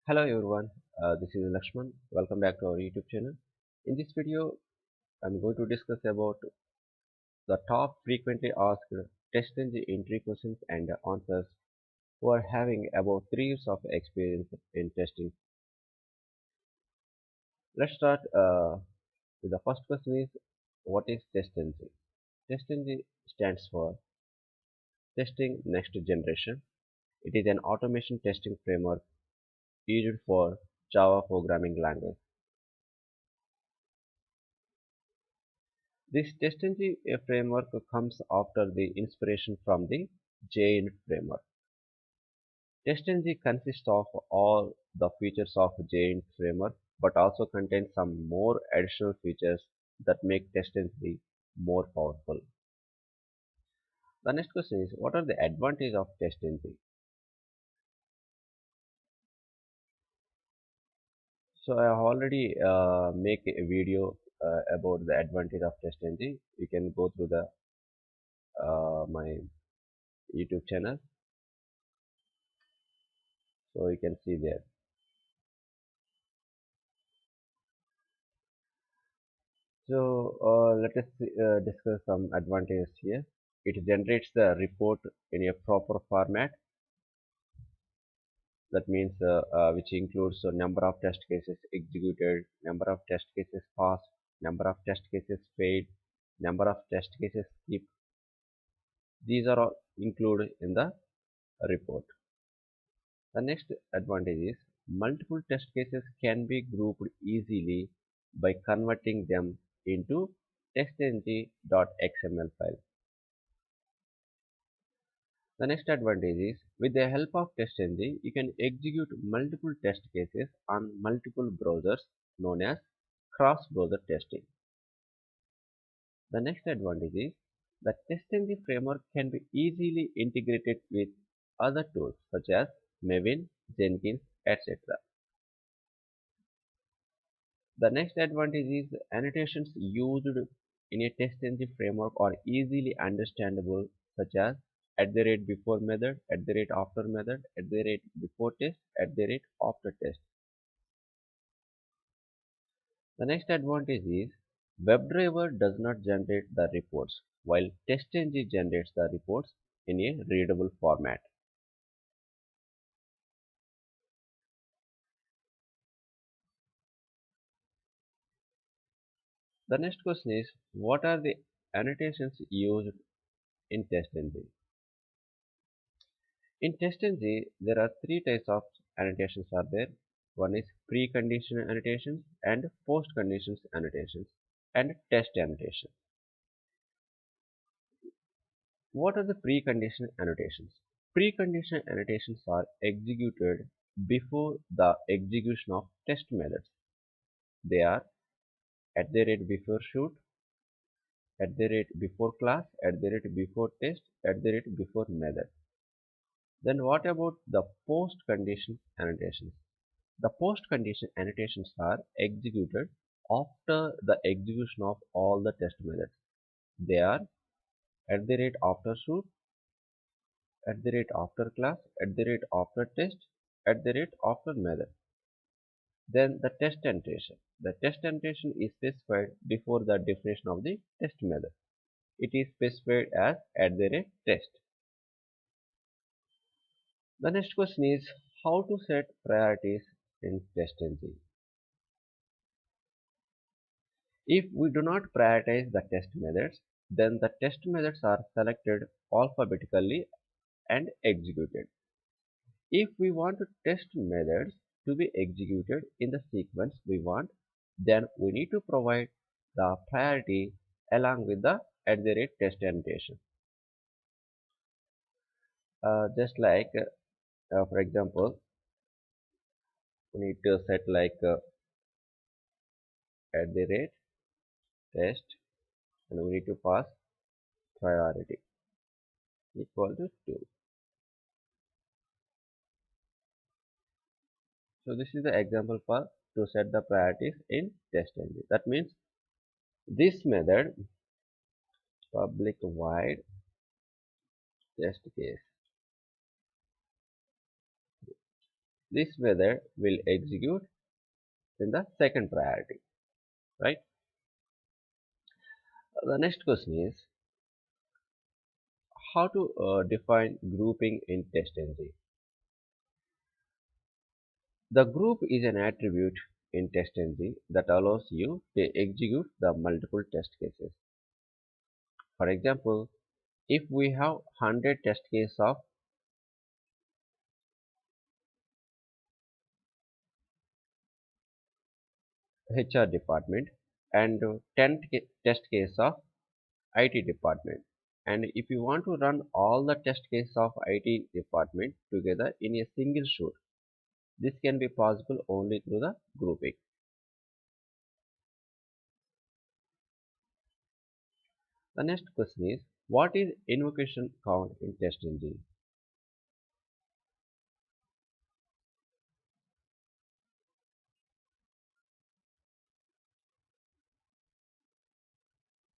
Hello everyone, this is Lakshman. Welcome back to our YouTube channel. In this video, I'm going to discuss about the top frequently asked TestNG entry questions and answers who are having about 3 years of experience in testing. Let's start with the first question is, what is TestNG? TestNG stands for Testing Next Generation. It is an automation testing framework used for Java programming language. This TestNG framework comes after the inspiration from the JINT framework. TestNG consists of all the features of JINT framework but also contains some more additional features that make TestNG more powerful. The next question is, what are the advantages of TestNG? So I have already make a video about the advantage of TestNG. You can go through the my YouTube channel, so you can see there. So let us discuss some advantages here. It generates the report in a proper format. That means which includes the number of test cases executed, number of test cases passed, number of test cases failed, number of test cases skipped. These are all included in the report. The next advantage is multiple test cases can be grouped easily by converting them into TestNG.xml file. The next advantage is, with the help of TestNG, you can execute multiple test cases on multiple browsers, known as cross-browser testing. The next advantage is, the TestNG framework can be easily integrated with other tools such as Maven, Jenkins, etc. The next advantage is, annotations used in a TestNG framework are easily understandable, such as @before method, @after method, @before test, @after test. The next advantage is, WebDriver does not generate the reports, while TestNG generates the reports in a readable format. The next question is, what are the annotations used in TestNG? In TestNG, there are three types of annotations are there. One is precondition annotations and post-conditions annotations and test annotations. What are the precondition annotations? Precondition annotations are executed before the execution of test methods. They are @before shoot, @before class, @before test, @before method. Then what about the post-condition annotations? The post-condition annotations are executed after the execution of all the test methods. They are @after shoot, @after class, @after test, @after method. Then the test annotation. The test annotation is specified before the definition of the test method. It is specified as @test. The next question is, how to set priorities in TestNG. If we do not prioritize the test methods, then the test methods are selected alphabetically and executed. If we want test methods to be executed in the sequence we want, then we need to provide the priority along with the @test annotation. Just like, for example, we need to set like @test, and we need to pass priority equal to 2. So this is the example for to set the priorities in TestNG. That means this method, public void test case, This method will execute in the second priority, right? The next question is how to define grouping in TestNG. The group is an attribute in TestNG that allows you to execute the multiple test cases. For example, if we have 100 test cases of HR department and 10 test cases of IT department, and if you want to run all the test cases of IT department together in a single shoot, this can be possible only through the grouping. The next question is what is invocation count in TestNG?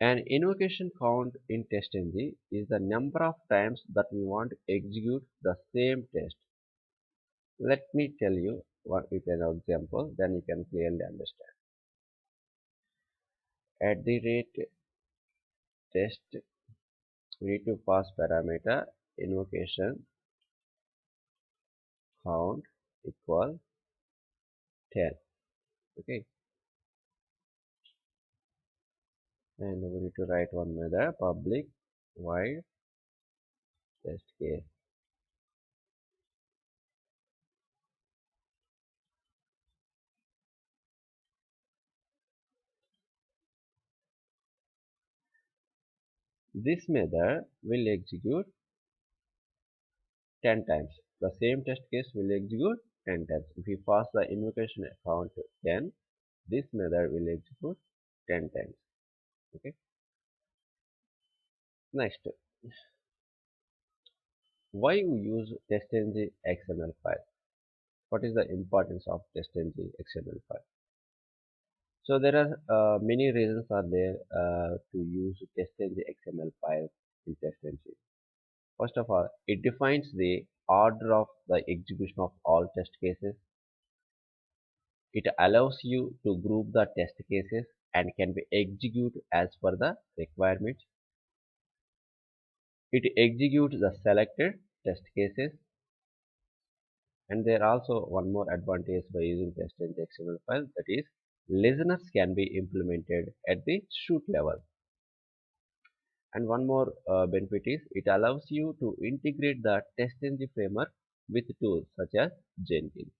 An invocation count in TestNG is the number of times that we want to execute the same test. Let me tell you one with an example, then you can clearly understand. At the rate test, we need to pass parameter invocation count equal 10. Okay, and we need to write one method public void test case. This method will execute 10 times. The same test case will execute 10 times. If we pass the invocation count 10, this method will execute 10 times. Okay. Next, why we use TestNG XML file? What is the importance of TestNG XML file? So there are many reasons are there to use TestNG XML file in TestNG. First of all, it defines the order of the execution of all test cases. It allows you to group the test cases and can be executed as per the requirements. It executes the selected test cases, and there also one more advantage by using TestNG XML file, that is listeners can be implemented at the shoot level. And one more benefit is it allows you to integrate the TestNG framework with tools such as Jenkins.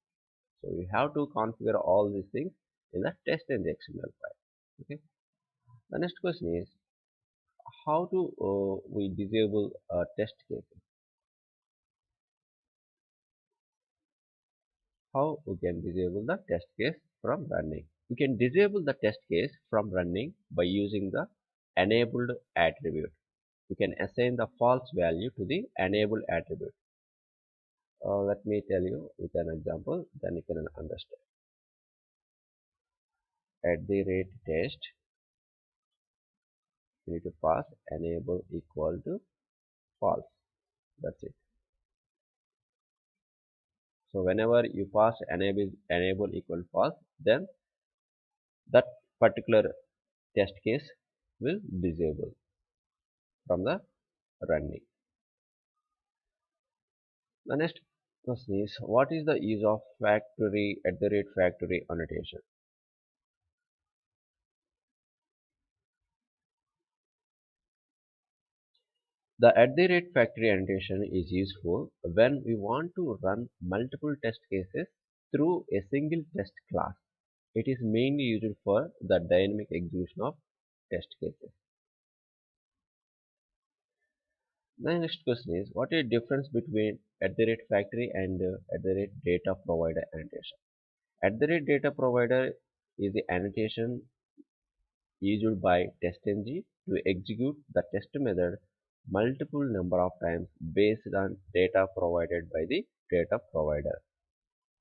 So you have to configure all these things in the TestNG XML file. Okay. The next question is how to we disable test cases. How we can disable the test case from running? We can disable the test case from running by using the enabled attribute. We can assign the false value to the enabled attribute. Let me tell you with an example, then you can understand. At the rate test, you need to pass enable equal to false. That's it. So whenever you pass enable equal false, then that particular test case will disable from the running. The next question is what is the use of factory at the rate factory annotation? The at the rate factory annotation is useful when we want to run multiple test cases through a single test class. It is mainly used for the dynamic execution of test cases. The next question is what is the difference between at the rate factory and at the rate data provider annotation? At the rate data provider is the annotation used by TestNG to execute the test method multiple number of times based on data provided by the data provider.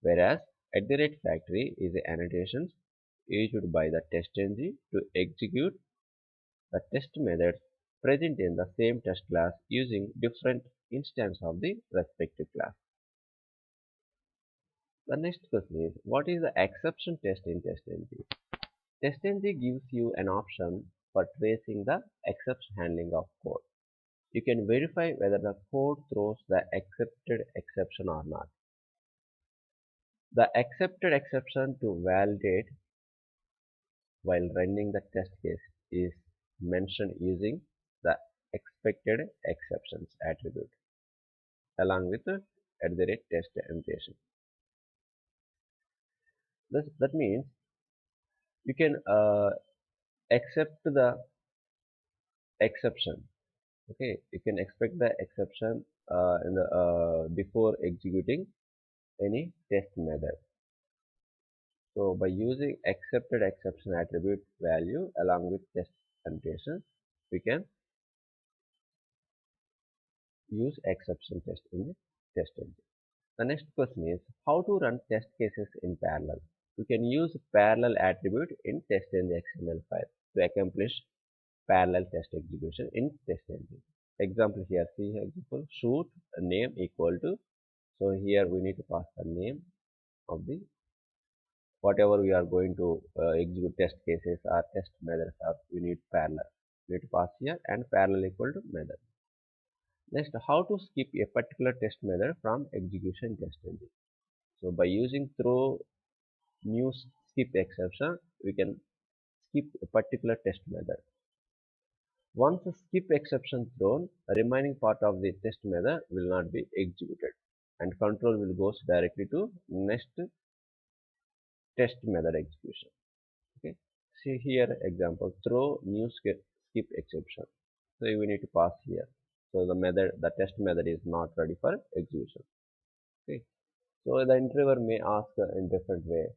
Whereas at the rate factory is the annotations used by the TestNG to execute the test methods present in the same test class using different instances of the respective class. The next question is, what is the exception test in TestNG? TestNG gives you an option for tracing the exception handling of code. You can verify whether the code throws the accepted exception or not. The accepted exception to validate while running the test case is mentioned using the expected exceptions attribute along with the @test annotation. That means you can accept the exception. Okay, you can expect the exception in the before executing any test method. So by using accepted exception attribute value along with test annotation, we can use exception test in the test engine. The next question is how to run test cases in parallel. You can use parallel attribute in TestNG XML file to accomplish parallel test execution in TestNG. Example here, see example, shoot name equal to, so here we need to pass the name of the whatever we are going to execute test cases or test methods or we need parallel. We need to pass here and parallel equal to method. Next, how to skip a particular test method from execution TestNG. So by using throw new skip exception, we can skip a particular test method. Once the skip exception thrown, the remaining part of the test method will not be executed and control will go directly to next test method execution. Okay. See here example, throw new skip exception. So we need to pass here. So the test method is not ready for execution. Okay. So the interviewer may ask in different way.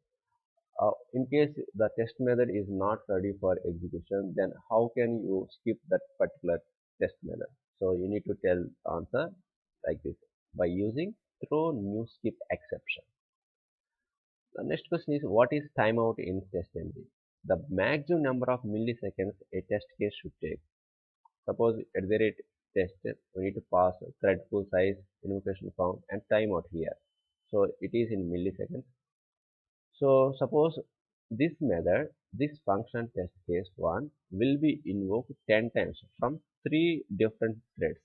In case the test method is not ready for execution, then how can you skip that particular test method? So you need to tell answer like this by using throw new skip exception. The next question is what is timeout in TestNG? The maximum number of milliseconds a test case should take. Suppose at the rate test, we need to pass thread pool size, invocation count, and timeout here. So it is in milliseconds. So suppose this function test case 1 will be invoked 10 times from 3 different threads.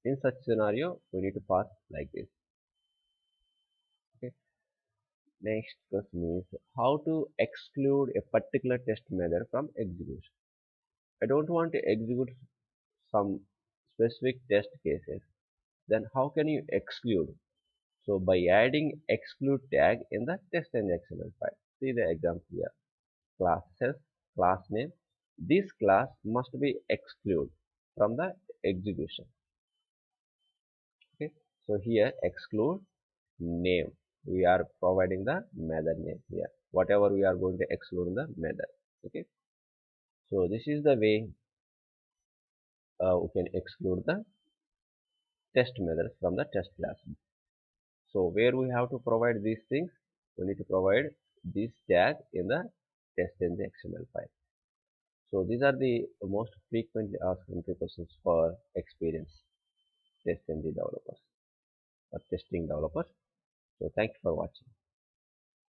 In such scenario, we need to pass like this. Okay. Next question is how to exclude a particular test method from execution. I don't want to execute some specific test cases. Then how can you exclude? So by adding exclude tag in the TestNG XML file. See the example here. Classes, class name. This class must be excluded from the execution. Okay. So here exclude name. We are providing the method name here. Whatever we are going to exclude in the method. Okay. So this is the way we can exclude the test methods from the test class. So where we have to provide these things, we need to provide this tag in the TestNG XML file. So these are the most frequently asked entry questions for experienced TestNG developers or testing developers. So thank you for watching.